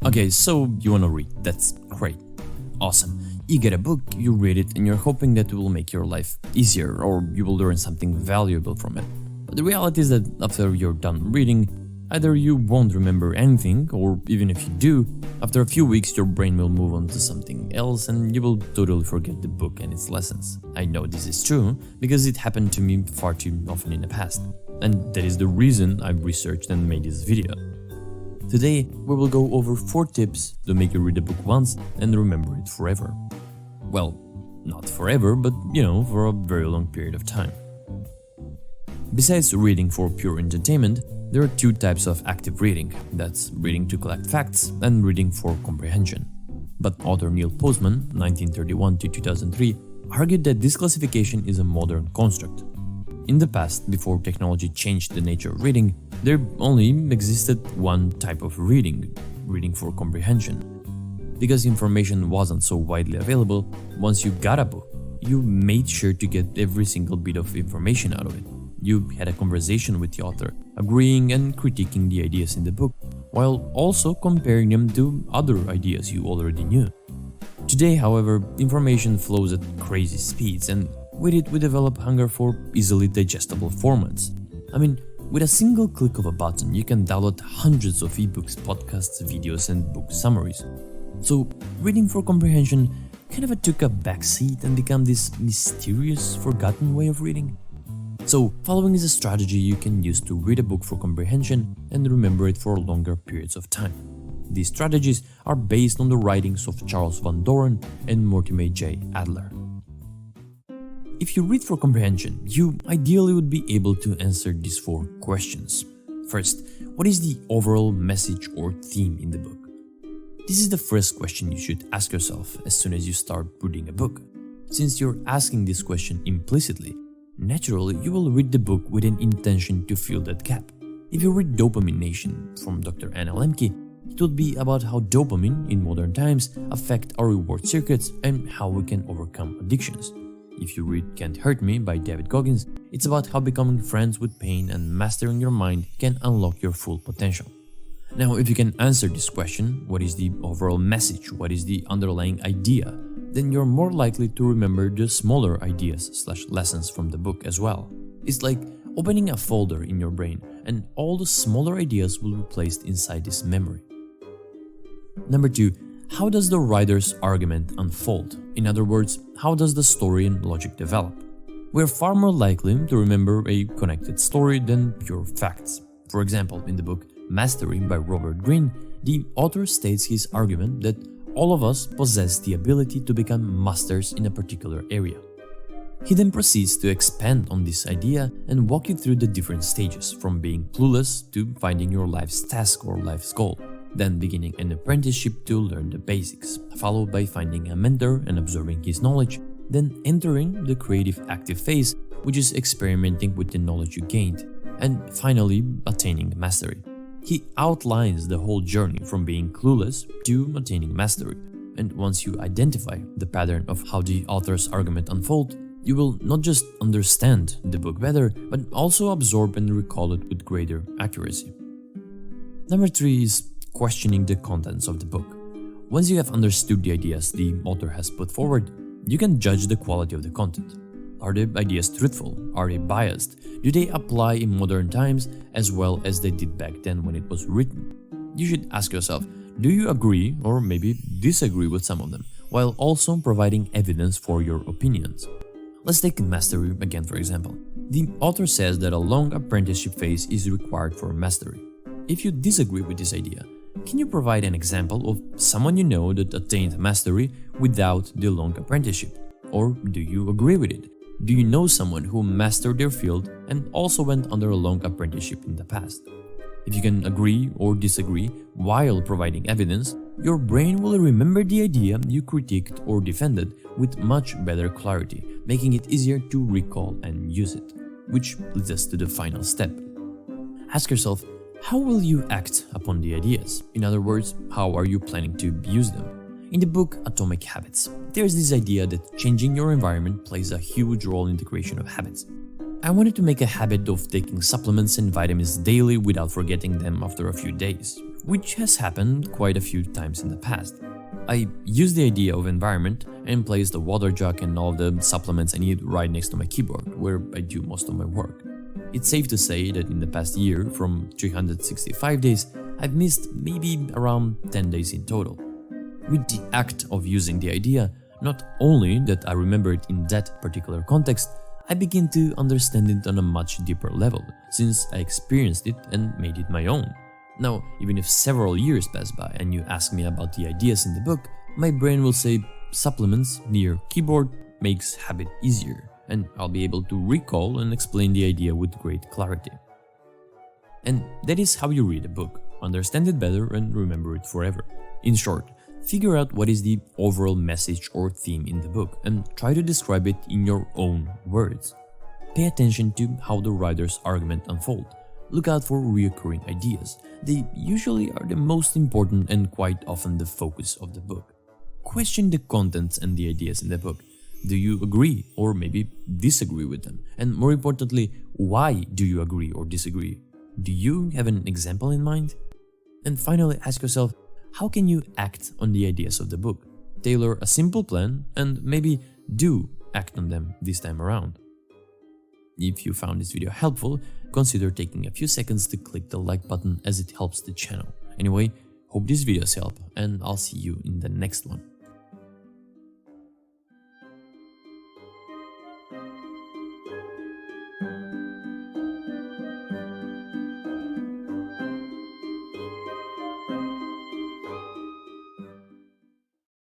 Okay, so you wanna read, that's great, awesome. You get a book, you read it, and you're hoping that it will make your life easier or you will learn something valuable from it. But the reality is that after you're done reading, either you won't remember anything, or even if you do, after a few weeks your brain will move on to something else and you will totally forget the book and its lessons. I know this is true because it happened to me far too often in the past, and that is the reason I've researched and made this video. Today we will go over 4 tips to make you read a book once and remember it forever. Well, not forever, but for a very long period of time. Besides reading for pure entertainment, there are 2 types of active reading, that's reading to collect facts and reading for comprehension. But author Neil Postman, 1931 to 2003, argued that this classification is a modern construct. In the past, before technology changed the nature of reading, there only existed one type of reading, reading for comprehension. Because information wasn't so widely available, once you got a book, you made sure to get every single bit of information out of it. You had a conversation with the author, agreeing and critiquing the ideas in the book, while also comparing them to other ideas you already knew. Today, however, information flows at crazy speeds, and with it we develop hunger for easily digestible formats. I mean, with a single click of a button, you can download hundreds of ebooks, podcasts, videos, and book summaries. So, reading for comprehension kind of took a backseat and became this mysterious, forgotten way of reading. So, following is a strategy you can use to read a book for comprehension and remember it for longer periods of time. These strategies are based on the writings of Charles von Doren and Mortimer J. Adler. If you read for comprehension, you ideally would be able to answer these 4 questions. First, what is the overall message or theme in the book? This is the first question you should ask yourself as soon as you start reading a book. Since you're asking this question implicitly, naturally you will read the book with an intention to fill that gap. If you read Dopamine Nation from Dr. Anna Lemke, it would be about how dopamine in modern times affect our reward circuits and how we can overcome addictions. If you read Can't Hurt Me by David Goggins, it's about how becoming friends with pain and mastering your mind can unlock your full potential. Now, if you can answer this question, what is the overall message, what is the underlying idea, then you're more likely to remember the smaller ideas/lessons from the book as well. It's like opening a folder in your brain and all the smaller ideas will be placed inside this memory. Number 2, how does the writer's argument unfold? In other words, how does the story and logic develop? We're far more likely to remember a connected story than pure facts. For example, in the book Mastery by Robert Greene, the author states his argument that all of us possess the ability to become masters in a particular area. He then proceeds to expand on this idea and walk you through the different stages, from being clueless to finding your life's task or life's goal, then beginning an apprenticeship to learn the basics, followed by finding a mentor and absorbing his knowledge, then entering the creative active phase, which is experimenting with the knowledge you gained, and finally attaining mastery. He outlines the whole journey from being clueless to attaining mastery, and once you identify the pattern of how the author's argument unfolds, you will not just understand the book better, but also absorb and recall it with greater accuracy. Number 3 is questioning the contents of the book. Once you have understood the ideas the author has put forward, you can judge the quality of the content. Are the ideas truthful? Are they biased? Do they apply in modern times as well as they did back then when it was written? You should ask yourself, do you agree or maybe disagree with some of them, while also providing evidence for your opinions? Let's take mastery again, for example. The author says that a long apprenticeship phase is required for mastery. If you disagree with this idea, can you provide an example of someone you know that attained mastery without the long apprenticeship? Or do you agree with it? Do you know someone who mastered their field and also went under a long apprenticeship in the past? If you can agree or disagree while providing evidence, your brain will remember the idea you critiqued or defended with much better clarity, making it easier to recall and use it. Which leads us to the final step. Ask yourself, how will you act upon the ideas? In other words, how are you planning to use them? In the book Atomic Habits, there's this idea that changing your environment plays a huge role in the creation of habits. I wanted to make a habit of taking supplements and vitamins daily without forgetting them after a few days. which has happened quite a few times in the past. I used the idea of environment and placed the water jug and all the supplements I need right next to my keyboard, where I do most of my work. It's safe to say that in the past year, from 365 days, I've missed maybe around 10 days in total. With the act of using the idea, not only that I remember it in that particular context, I begin to understand it on a much deeper level, since I experienced it and made it my own. Now, even if several years pass by and you ask me about the ideas in the book, my brain will say supplements near keyboard makes habit easier, and I'll be able to recall and explain the idea with great clarity. And that is how you read a book, understand it better and remember it forever. In short, figure out what is the overall message or theme in the book and try to describe it in your own words. Pay attention to how the writer's argument unfolds. Look out for recurring ideas. They usually are the most important and quite often the focus of the book. Question the contents and the ideas in the book. Do you agree or maybe disagree with them? And more importantly, why do you agree or disagree? Do you have an example in mind? And finally, ask yourself, how can you act on the ideas of the book? Tailor a simple plan and maybe do act on them this time around. If you found this video helpful, consider taking a few seconds to click the like button as it helps the channel. Anyway, hope these videos help and I'll see you in the next one.